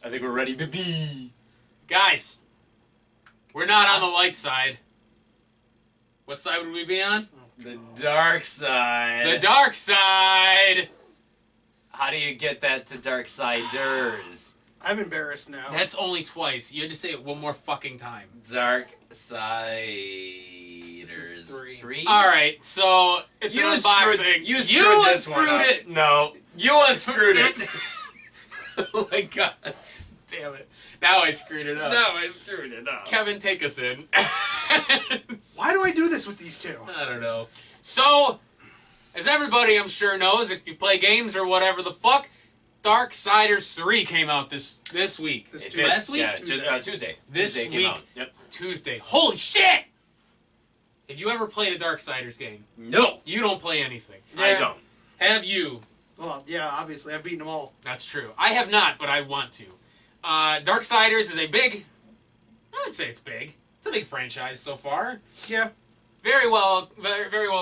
I think we're ready, baby. Guys, we're not on the light side. What side would we be on? The dark side. The dark side! How do you get that to Darksiders? I'm embarrassed now. That's only twice. You had to say it one more fucking time. Darksiders This is 3. Alright, so it's an unboxing. You screwed this one up. it! No, you unscrewed it. Oh my god. Damn it. Now I screwed it up. No, I screwed it up. Kevin, take us in. Why do I do this with these two? I don't know. So, as everybody I'm sure knows, if you play games or whatever the fuck, Darksiders 3 came out this week. Last week? Yeah, Tuesday. Tuesday. This Tuesday came week. out. Yep. Tuesday. Holy shit! Have you ever played a Darksiders game? No, You don't play anything. I Yeah. don't. Have you? Well, yeah, obviously. I've beaten them all. That's true. I have not, but I want to. Darksiders is a big... I would say it's big. It's a big franchise so far. Yeah. Very well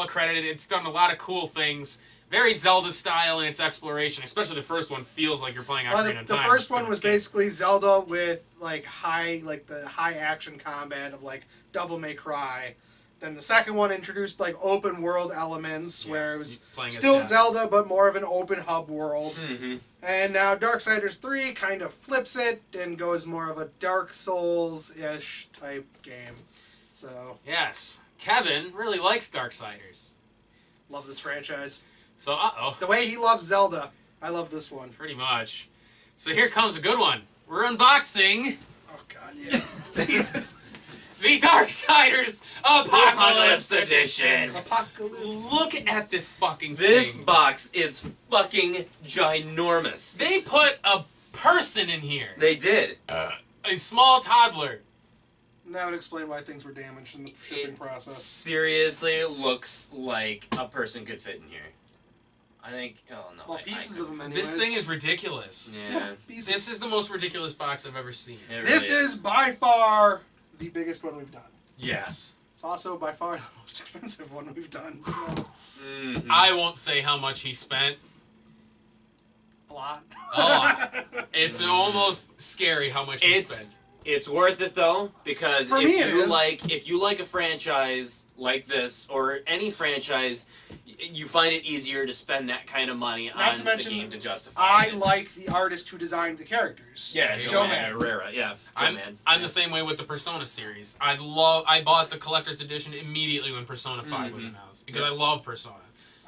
accredited. It's done a lot of cool things. Very Zelda style in its exploration. Especially the first one feels like you're playing Ocarina of The Time. first one was basically Zelda with the high action combat of Devil May Cry. Then the second one introduced open world elements where it was still Zelda but more of an open hub world. Mm-hmm. And now Darksiders 3 kind of flips it and goes more of a Dark Souls-ish type game. So, Yes. Kevin really likes Darksiders. love this franchise. So, uh-oh. The way he loves Zelda, I love this one. Pretty much. So here comes a good one. We're unboxing... Oh god, yeah. Jesus. The Darksiders Apocalypse Edition. Apocalypse. Look at this fucking This thing. box is fucking ginormous. They put a person in here. They did. A small toddler. That would explain why things were damaged in the shipping process. Seriously looks like a person could fit in here. I think. Oh no. Well, pieces of them anyways. This thing is ridiculous. Yeah. Pieces. This is the most ridiculous box I've ever seen. It This really is by far the biggest one we've done. Yes. It's also by far the most expensive one we've done, so Mhm. I won't say how much he spent. a lot. A lot. It's almost scary how much he spent. It's worth it though, because For me it is. if you like a franchise like this or any franchise, you find it easier to spend that kind of money Not on to the mention, game to justify I it. like the artist who designed the characters. Yeah, Joe Man Man. Herrera, yeah. Man. I'm the same way with the Persona series. I bought the collector's edition immediately when Persona 5 was announced because I love Persona.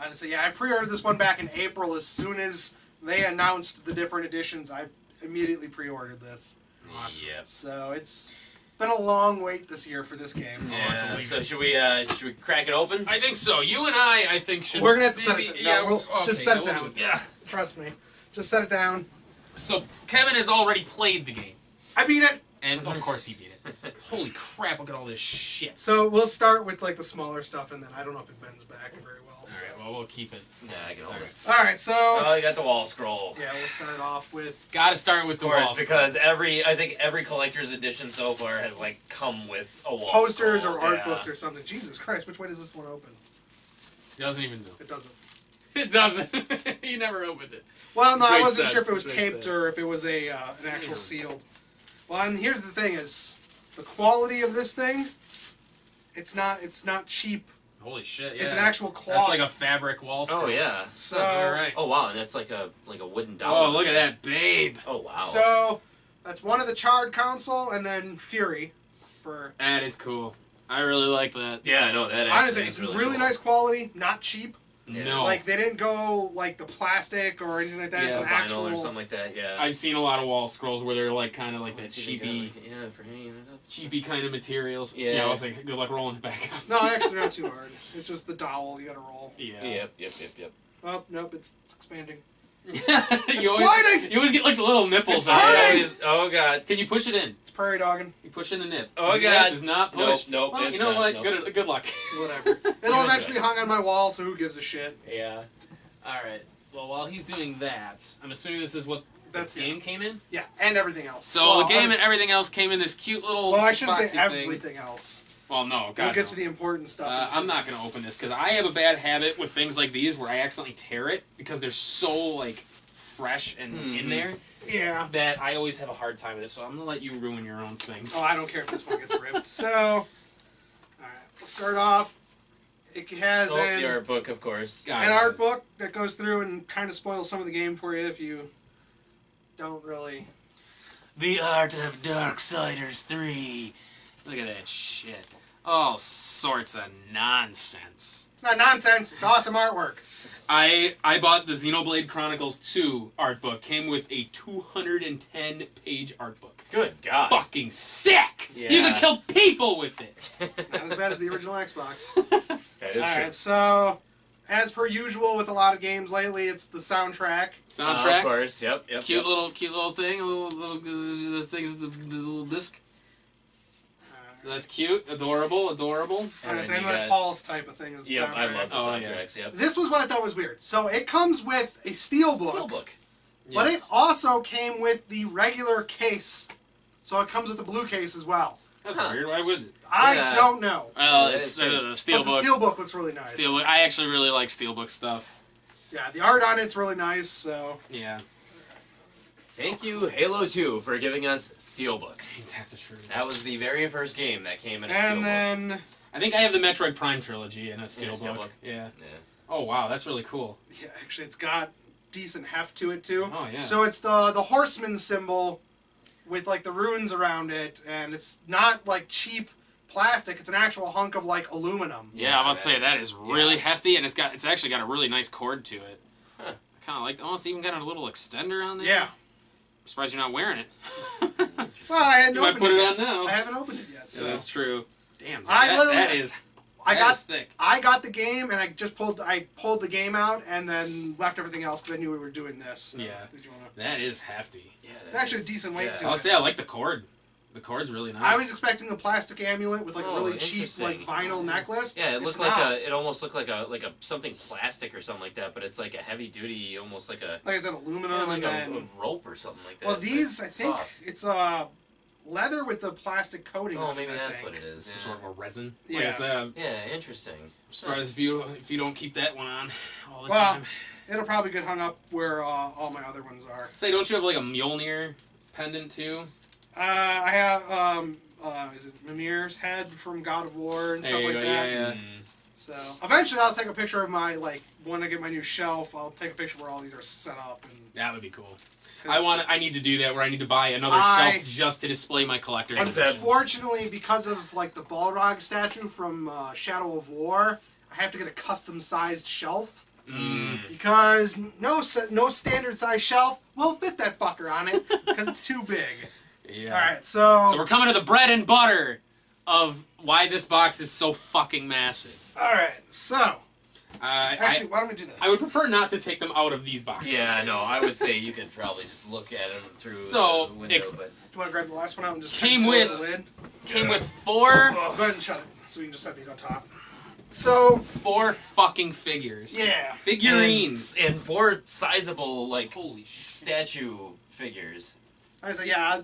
Honestly, yeah, I pre-ordered this one back in April. As soon as they announced the different editions, I immediately pre-ordered this. Awesome. Yeah. So it's been a long wait this year for this game. Yeah. believe So it. should we crack it open? I think so. You and I think should. We're gonna have to set maybe- it. Yeah, No, we'll okay, just set it we'll down. do it. Yeah. Trust me. Just set it down. So Kevin has already played the game, I beat it. and of course he beat it. Holy crap! Look at all this shit. So we'll start with the smaller stuff, and then I don't know if it bends back very well. All So. right. Well, we'll keep it. Yeah, I can hold it. All right. So Oh, you got the wall scroll. yeah, we'll start off with. Got to start with Of the course, walls. because I think every collector's edition so far has come with a wall Posters scroll. or art Yeah. books or something. Jesus Christ, which way does this one open? It doesn't even do. It doesn't. It doesn't. You never opened it. Well, no, Which I makes wasn't sure if sense, it was which makes taped sense. or if it was an actual sealed. Well, and here's the thing: is the quality of this thing. It's not cheap. Holy shit! Yeah. It's an actual cloth. That's like a fabric wall scroll. Oh yeah. So all right. Oh wow, and that's like a wooden dollar. Oh, look at that, babe. Oh wow. So that's one of the Charred console, and then Fury. For That is cool. I really like that. yeah, no, that honestly, actually it's is really cool. nice quality, not cheap. Yeah. No. Like they didn't go the plastic or anything like that. Yeah, it's an Vinyl actual. or something like that. Yeah. I've seen a lot of wall scrolls where they're kind of like that cheapy Yeah, for hanging it up. kind of materials. Yeah. I was like, good luck rolling it back up. No, actually not too hard. It's just the dowel you gotta roll. Yeah. Yep. Oh nope, it's expanding. you, sliding! You always get the little nipples It's out. turning! Oh god. Can you push it in? It's prairie dogging. You push in the nip. Oh, The God. nip does not push. Nope, Well, it's you know not, what? nope. Good luck. Whatever. It'll eventually hung on my wall, so who gives a shit? Yeah. All right. Well, while he's doing that, I'm assuming this is what That's the game came in. Yeah, and everything else. So Well, the game and everything else came in this cute little. Well, I shouldn't boxy say thing. everything else. Well, no, God. We'll get no. to the important stuff. I'm not gonna open this because I have a bad habit with things like these where I accidentally tear it because they're so fresh and in there. Yeah. That I always have a hard time with it, so I'm gonna let you ruin your own things. Oh, I don't care if this one gets ripped. So, all right, we'll start off. It has the art book, of course. an art book that goes through and kind of spoils some of the game for you if you don't really. The Art of Darksiders 3. Look at that shit. All sorts of nonsense. It's not nonsense. It's awesome artwork. I bought the Xenoblade Chronicles 2 art book. Came with a 210-page art book. Good God. Fucking sick! Yeah. You can kill people with it! Not as bad as the original Xbox. That is Alright, so as per usual with a lot of games lately, it's the soundtrack. Soundtrack. Of course, yep. Cute little thing. A little thing's the little disc. So that's cute, adorable. I know that's Paul's type of thing. Is the Yep, soundtrack. I love the soundtracks. Yep. This was what I thought was weird. So it comes with a steelbook, but Yes. it also came with the regular case. So it comes with the blue case as well. That's weird. Why would? I don't know. Well, Yeah, it's it's steelbook. But the steelbook looks really nice. Steelbook. I actually really like steelbook stuff. Yeah, the art on it's really nice. So Yeah. Thank you, Halo 2, for giving us steelbooks. That's the truth. That was the very first game that came in a and steelbook. then I think I have the Metroid Prime trilogy in a steelbook. steelbook? Yeah. Yeah. Oh wow, that's really cool. yeah, actually it's got decent heft to it too. Oh yeah. So it's the horseman symbol with like the runes around it, and it's not like cheap plastic. It's an actual hunk of like aluminum. Yeah, I'm about to say that is really yeah. hefty, and it's actually got a really nice cord to it. Huh. I kind of like. Oh, it's even got a little extender on there. Yeah. I'm surprised you're not wearing it. Well, I hadn't You might opened put it yet. on now. I haven't opened it yet. Yeah, So that's true. Damn. I That is thick. I got the game, and I pulled the game out, and then left everything else because I knew we were doing this. So Yeah. Did you wanna... That is hefty. Yeah, It's actually a decent weight to I'll it. say I like the cord. The cord's really nice. I was expecting a plastic amulet with like a Oh, really cheap interesting. like vinyl necklace. Yeah, it It's looked not. it almost looked like a something plastic or something like that, but it's like a heavy duty, almost like a Like I said, aluminum like and then. a rope or something like that. Well, but these I it's think soft. it's leather with the plastic coating. Oh, on maybe it, I that's think. what it is. Some Yeah. sort of a resin. Yeah. Like I said, I'm Yeah, interesting. surprised if you don't keep that one on all the Well, time. It'll probably get hung up where all my other ones are. Say, don't you have like a Mjolnir pendant too? I have is it Mimir's head from God of War and There stuff you like go, that. yeah. So eventually I'll take a picture of my when I get my new shelf. I'll take a picture where all these are set up. And That would be cool. 'cause I need to do that where I need to buy another shelf just to display my collector's. Unfortunately, because of like the Balrog statue from Shadow of War, I have to get a custom-sized shelf. Because no standard size shelf will fit that fucker on it because it's too big. Yeah. All right, so So we're coming to the bread and butter of why this box is so fucking massive. all right, so actually, I, why don't we do this? I would prefer not to take them out of these boxes. Yeah, no, I would say you could probably just look at them through So, the window, it- but Do you want to grab the last one out and just Came close with- the lid? Came with four Go ahead and shut it so we can just set these on top. So fucking figures. yeah, Figurines. and four sizable Holy shit. statue figures. I was like, yeah,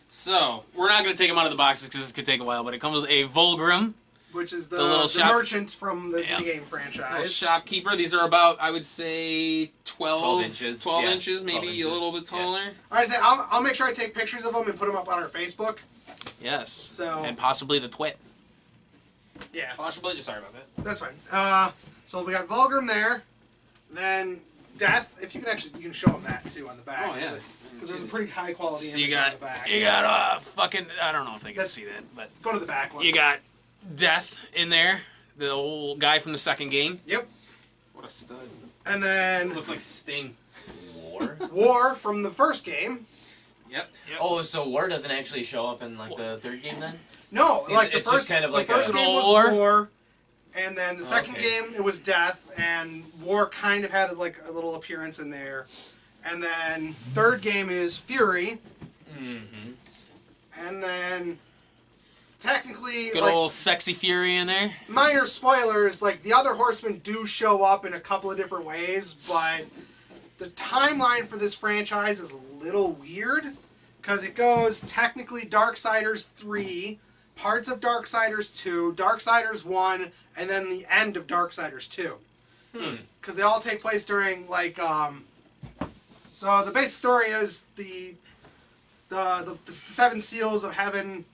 So, we're not going to take them out of the boxes because this could take a while, but it comes with a Volgrim, which is The little the shop- merchant from the Yeah. game little franchise. shopkeeper. These are about, I would say, 12 inches, 12 yeah, inches, 12 maybe a inches, little bit yeah. taller. All right, so I'll make sure I take pictures of them and put them up on our Facebook. Yes. So- And possibly the twit. Yeah, Possibly. Sorry about that. that's fine. So we got Vulgrim there, then Death. If you can actually, you can show them that too on the back. Oh, yeah. Because there's a pretty high quality So image you on got, the back. fucking, I don't know if they can That's- see that, but Go to the back one. you got Death in there, the old guy from the second game. Yep. What a stud. And then Looks like Sting. War? War from the first game. Yep. Oh, so War doesn't actually show up in like the third game then? No, like It's the just first kind of like the first a- game was War. War, and then the second Okay. game it was Death, and War kind of had like a little appearance in there, and then third game is Fury, Mm-hmm. and then technically Good like, old sexy Fury in there. minor spoilers, like the other horsemen do show up in a couple of different ways, but the timeline for this franchise is a little weird because it goes technically Darksiders 3, parts of Darksiders 2, Darksiders 1, and then the end of Darksiders 2. Because they all take place during like So the basic story is the 7 seals of heaven.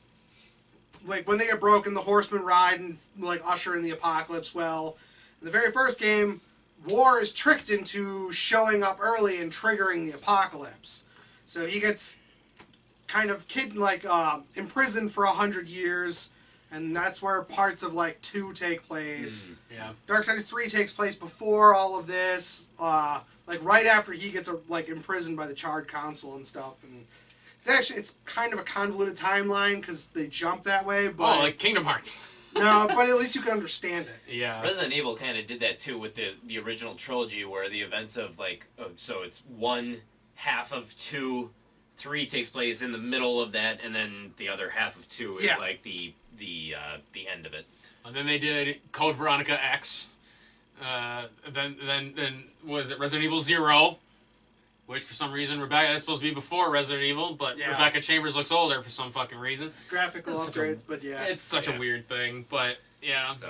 Like when they get broken, the horsemen ride and like usher in the apocalypse. Well, in the very first game, War is tricked into showing up early and triggering the apocalypse. So he gets kind of imprisoned for 100 years, and that's where parts of like 2 take place. Yeah. Darksiders 3 takes place before all of this, like right after he gets imprisoned by the Charred Council and stuff. And it's kind of a convoluted timeline because they jump that way. But like Kingdom Hearts. No, but at least you can understand it. Yeah. Resident Evil kind of did that too with the original trilogy, where the events of so it's 1 half of 2, 3 takes place in the middle of that, and then the other half of 2 is like the end of it. And then they did Code Veronica X. Then was it Resident Evil 0? Which, for some reason, that's supposed to be before Resident Evil, but Rebecca Chambers looks older for some fucking reason. Graphical upgrades, but yeah. It's such a weird thing, but yeah. So,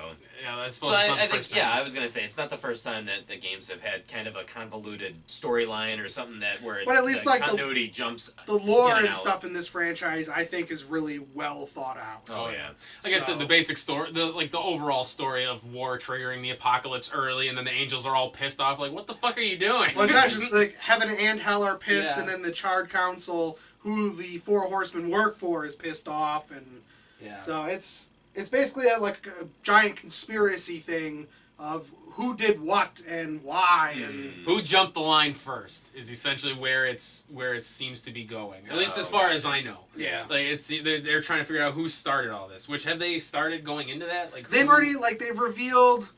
that's supposed to be the first time. I was going to say, it's not the first time that the games have had kind of a convoluted storyline or something where it's, but at least, the like, continuity jumps. The lore and stuff in this franchise, I think, is really well thought out. Oh, yeah. Like I said, the basic story, the overall story of War triggering the apocalypse early, and then the angels are all pissed off, like, what the fuck are you doing? Well, it's not just, like, heaven and hell are pissed, and then the Charred Council, who the 4 horsemen work for, is pissed off, and so it's basically a giant conspiracy thing of who did what and why and who jumped the line first is essentially where it seems to be going. At least as far as I know. Yeah. Like they're trying to figure out who started all this. Which have they started going into that? Like they've already they've revealed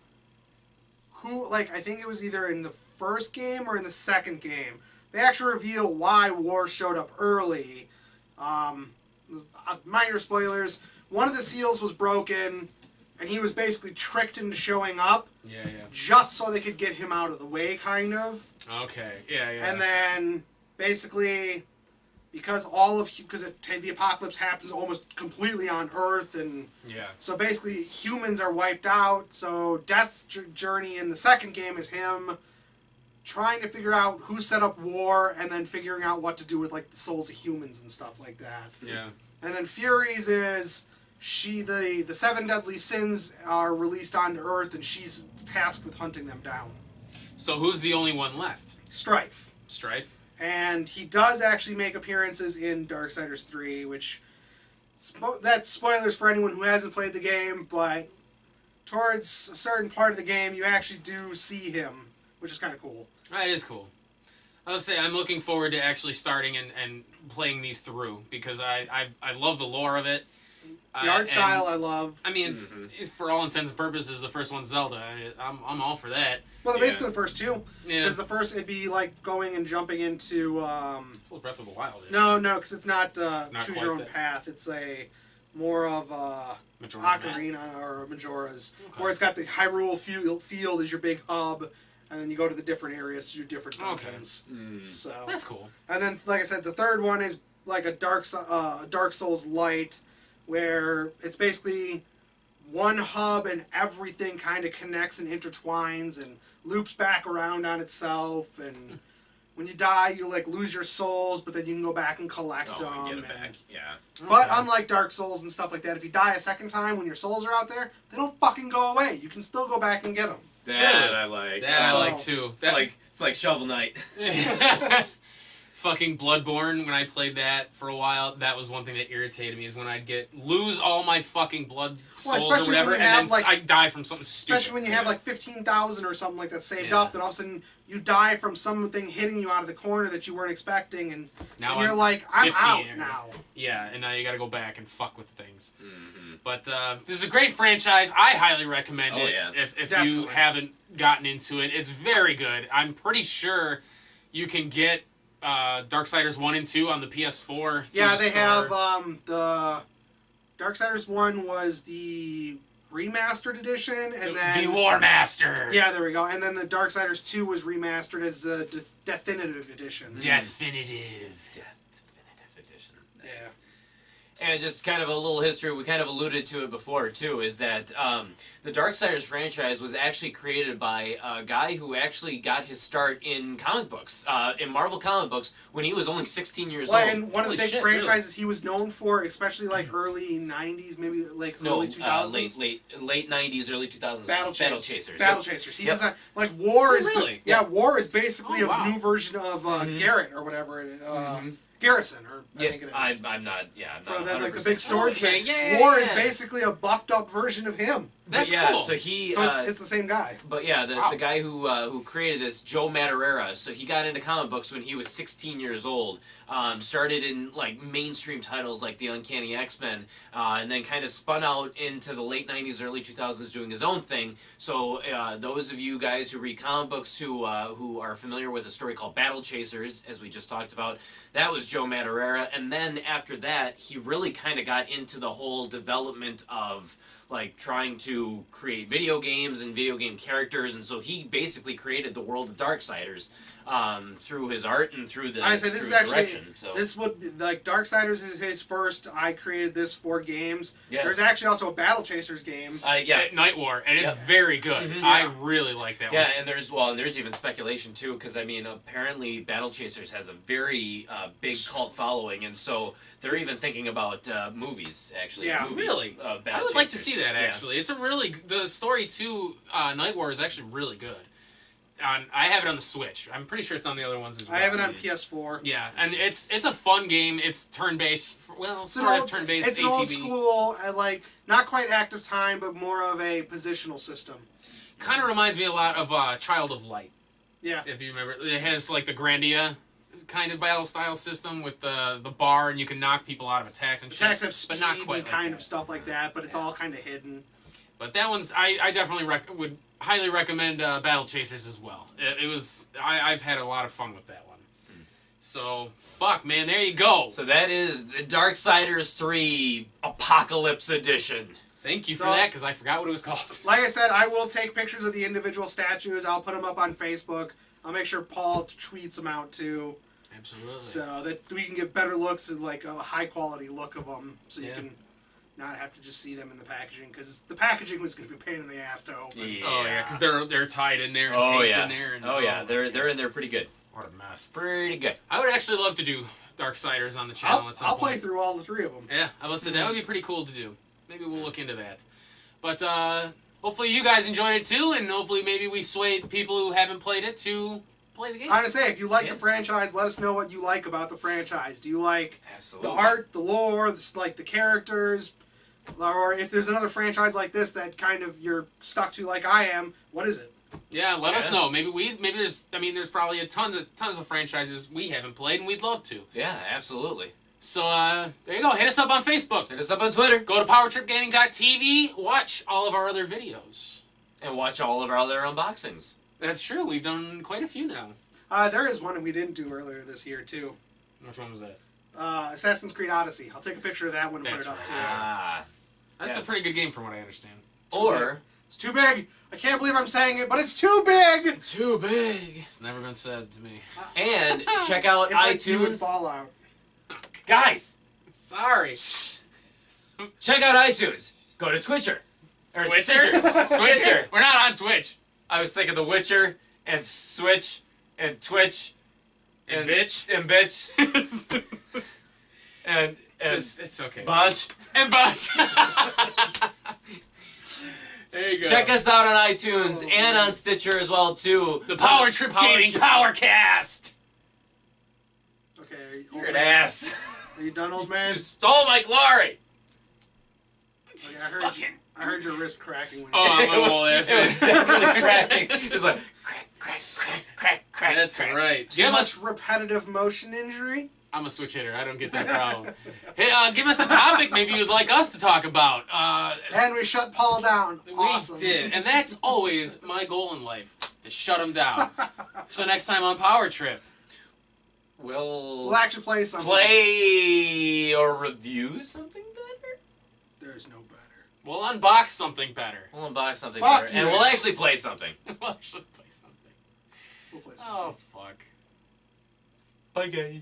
who I think it was either in the first game or in the second game. They actually reveal why War showed up early. Minor spoilers. One of the seals was broken, and he was basically tricked into showing up. Yeah. Just so they could get him out of the way, kind of. Okay. Yeah. And then, basically, because the apocalypse happens almost completely on Earth, and so basically humans are wiped out. So Death's journey in the second game is him trying to figure out who set up War, and then figuring out what to do with the souls of humans and stuff like that. Yeah. And then Fury's is the 7 deadly sins are released onto Earth, and she's tasked with hunting them down. So who's the only one left? Strife. And he does actually make appearances in Darksiders 3, which that's spoilers for anyone who hasn't played the game, but towards a certain part of the game, you actually do see him, which is kind of cool. It is cool. I'll say I'm looking forward to actually starting and playing these through, because I love the lore of it. The art style I love. I mean, it's for all intents and purposes the first one's Zelda. I'm all for that. Well, basically the first 2. Yeah. Because the first, it'd be like going and jumping into... it's a Breath of the Wild. No, because it's not choose your own path. It's a more of Ocarina or Majora's, where it's got the Hyrule field as your big hub, and then you go to the different areas to do different dungeons. So that's cool. And then, like I said, the third one is like a Dark Souls Light, where it's basically one hub and everything kind of connects and intertwines and loops back around on itself, and when you die you lose your souls, but then you can go back and collect them and get it back. But unlike Dark Souls and stuff like that, if you die a second time when your souls are out there, they don't fucking go away. You can still go back and get them. That I like. That I like too. It's like Shovel Knight. Fucking Bloodborne, when I played that for a while, that was one thing that irritated me, is when I'd lose all my fucking blood souls or whatever, and then I'd die from something stupid. Especially when you have 15,000 or something like that saved up, then all of a sudden you die from something hitting you out of the corner that you weren't expecting, and you're like, I'm out now. Yeah, and now you gotta go back and fuck with things. But this is a great franchise. I highly recommend it if you haven't gotten into it. It's very good. I'm pretty sure you can get Darksiders 1 and 2 on the PS4. Yeah, they have the Darksiders 1 was the remastered edition, and then the War Master. Yeah, there we go. And then the Darksiders 2 was remastered as the definitive edition. Definitive edition. Nice. And just kind of a little history, we kind of alluded to it before, too, is that the Darksiders franchise was actually created by a guy who actually got his start in comic books, in Marvel comic books, when he was only 16 years old. And one of the big franchises he was known for, especially like early 90s, maybe like early 2000s? Late 90s, early 2000s. Battle Chasers. Battle Chasers. He does like War is... Really? Yeah, War is basically a new version of Garrett, or whatever it is. Garrison, or I think it is. I'm not. Yeah, I'm from not. that, like the big swordsman. Yeah. War is basically a buffed up version of him. That's cool. So he. So it's the same guy. But yeah, the guy who created this, Joe Madureira. So he got into comic books when he was 16 years old. Started in like mainstream titles like the Uncanny X-Men, and then kind of spun out into the late 90s, early 2000s, doing his own thing. So those of you guys who read comic books who are familiar with a story called Battle Chasers, as we just talked about, that was Joe Madureira. And then after that, he really kind of got into the whole development of like trying to create video games and video game characters, and so he basically created the world of Darksiders through his art and through the I say this is actually direction. So. This would be, like Darksiders is his first. I created this for games. Yeah. There's actually also a Battle Chasers game. Night War, and it's very good. Mm-hmm. I really like that one. Yeah, and there's even speculation too, because I mean apparently Battle Chasers has a very big cult following, and so they're even thinking about movies actually. Yeah, really. I would like to see that actually. It's a really the story to Night War is actually really good. I have it on the Switch. I'm pretty sure it's on the other ones as well. I have it on PS4. Yeah, and it's a fun game. It's turn-based. Well, sort of turn-based. It's an old school, like not quite active time, but more of a positional system. Kind of reminds me a lot of Child of Light. Yeah. If you remember, it has like the Grandia kind of battle style system with the bar, and you can knock people out of attacks and attacks shit. have speed but not quite and like kind that. of stuff like that, but it's all kind of hidden. But that one's I definitely would highly recommend Battle Chasers as well. I've had a lot of fun with that one. So fuck man, there you go. So that is the Darksiders 3 Apocalypse Edition. Thank you for that, because I forgot what it was called. Like I said, I will take pictures of the individual statues. I'll put them up on Facebook. I'll make sure Paul tweets them out too. Absolutely. So that we can get better looks and like a high quality look of them, so you can not have to just see them in the packaging, because the packaging was going to be a pain in the ass to open. Yeah. Oh yeah, because they're tied in there and taped in there. And, they're in there pretty good. What a mess. Pretty good. I would actually love to do Darksiders on the channel at some I'll point. play through all the three of them. Yeah, I was say that would be pretty cool to do. Maybe we'll look into that. But hopefully you guys enjoyed it too, and hopefully maybe we swayed people who haven't played it to play the game. I want to say, if you like the franchise, let us know what you like about the franchise. Do you like the art, the lore, the characters? Or if there's another franchise like this that kind of you're stuck to like I am, what is it? Yeah, let us know. Maybe there's probably tons of franchises we haven't played and we'd love to. Yeah, absolutely. So there you go. Hit us up on Facebook. Hit us up on Twitter. Go to PowerTripGaming.tv. Watch all of our other videos. And watch all of our other unboxings. That's true. We've done quite a few now. There is one that we didn't do earlier this year too. Which one was that? Assassin's Creed Odyssey. I'll take a picture of that one and put it up too. That's a pretty good game from what I understand. It's too big. I can't believe I'm saying it, but it's too big. Too big. It's never been said to me. And check out it's iTunes. Like you and Fallout. Guys, sorry. Check out iTunes. Go to Twitcher. Twitcher? Twitcher. We're not on Twitch. I was thinking The Witcher and Switch and Twitch and bitch and bitch and it's okay. Bunch and bunch. There you go. Check us out on iTunes and on Stitcher as well too. The Power Trip Gaming Powercast. Okay, you're an ass. Are you done, old man? You stole my glory. Okay, I heard your wrist cracking. When I'm an old ass. It was definitely cracking. It's like crack, crack, crack, crack, crack. That's crack. right. Too much repetitive motion injury. I'm a switch hitter. I don't get that problem. Hey, give us a topic maybe you'd like us to talk about. And we shut Paul down. Awesome. We did. And that's always my goal in life, to shut him down. So next time on Power Trip, we'll actually play something. Play or review something better? There's no better. We'll unbox something better. We'll unbox something Fuck better. you. And we'll actually play something. We'll actually play something. We'll play something. Oh, fuck. Bye, guys.